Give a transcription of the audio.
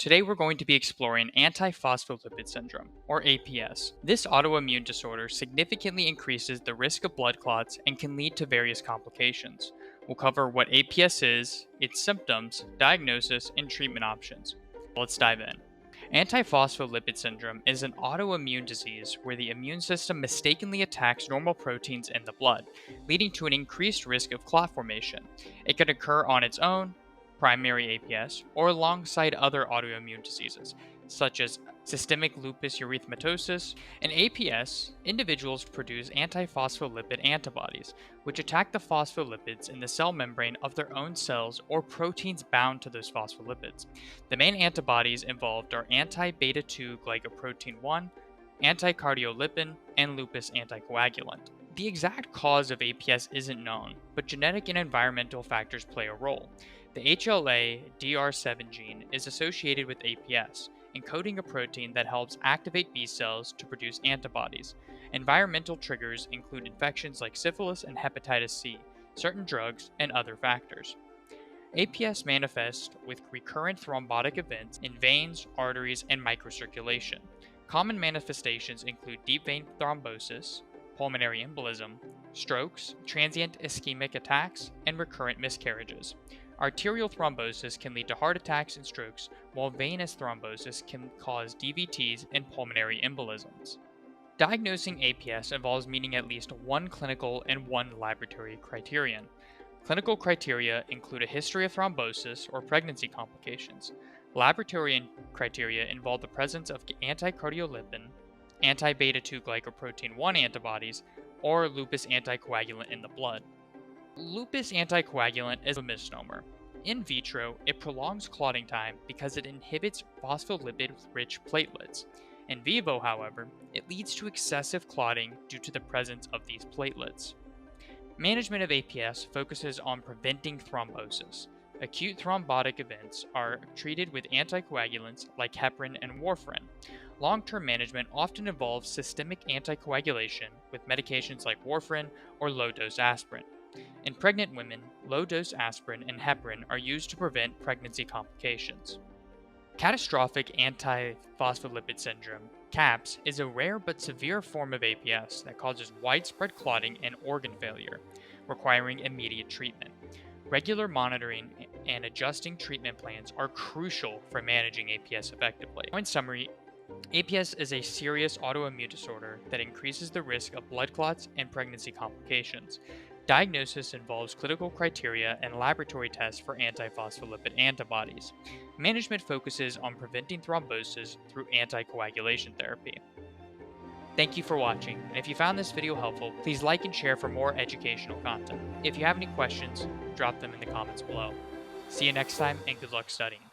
Today we're going to be exploring Antiphospholipid Syndrome, or APS. This autoimmune disorder significantly increases the risk of blood clots and can lead to various complications. We'll cover what APS is, its symptoms, diagnosis, and treatment options. Let's dive in. Antiphospholipid syndrome is an autoimmune disease where the immune system mistakenly attacks normal proteins in the blood, leading to an increased risk of clot formation. It can occur on its own, primary APS, or alongside other autoimmune diseases, such as systemic lupus erythematosus. In APS, individuals produce antiphospholipid antibodies, which attack the phospholipids in the cell membrane of their own cells or proteins bound to those phospholipids. The main antibodies involved are anti-beta 2 glycoprotein 1, anticardiolipin, and lupus anticoagulant. The exact cause of APS isn't known, but genetic and environmental factors play a role. The HLA-DR7 gene is associated with APS, encoding a protein that helps activate B cells to produce antibodies. Environmental triggers include infections like syphilis and hepatitis C, certain drugs, and other factors. APS manifests with recurrent thrombotic events in veins, arteries, and microcirculation. Common manifestations include deep vein thrombosis, pulmonary embolism, strokes, transient ischemic attacks, and recurrent miscarriages. Arterial thrombosis can lead to heart attacks and strokes, while venous thrombosis can cause DVTs and pulmonary embolisms. Diagnosing APS involves meeting at least one clinical and one laboratory criterion. Clinical criteria include a history of thrombosis or pregnancy complications. Laboratory criteria involve the presence of anticardiolipin, anti-beta 2 glycoprotein 1 antibodies, or lupus anticoagulant in the blood. Lupus anticoagulant is a misnomer. In vitro, it prolongs clotting time because it inhibits phospholipid-rich platelets. In vivo, however, it leads to excessive clotting due to the presence of these platelets. Management of APS focuses on preventing thrombosis. Acute thrombotic events are treated with anticoagulants like heparin and warfarin. Long-term management often involves systemic anticoagulation with medications like warfarin or low-dose aspirin. In pregnant women, low-dose aspirin and heparin are used to prevent pregnancy complications. Catastrophic antiphospholipid syndrome, CAPS, is a rare but severe form of APS that causes widespread clotting and organ failure, requiring immediate treatment. Regular monitoring and adjusting treatment plans are crucial for managing APS effectively. In summary, APS is a serious autoimmune disorder that increases the risk of blood clots and pregnancy complications. Diagnosis involves clinical criteria and laboratory tests for antiphospholipid antibodies. Management focuses on preventing thrombosis through anticoagulation therapy. Thank you for watching, and if you found this video helpful, please like and share for more educational content. If you have any questions, drop them in the comments below. See you next time, and good luck studying.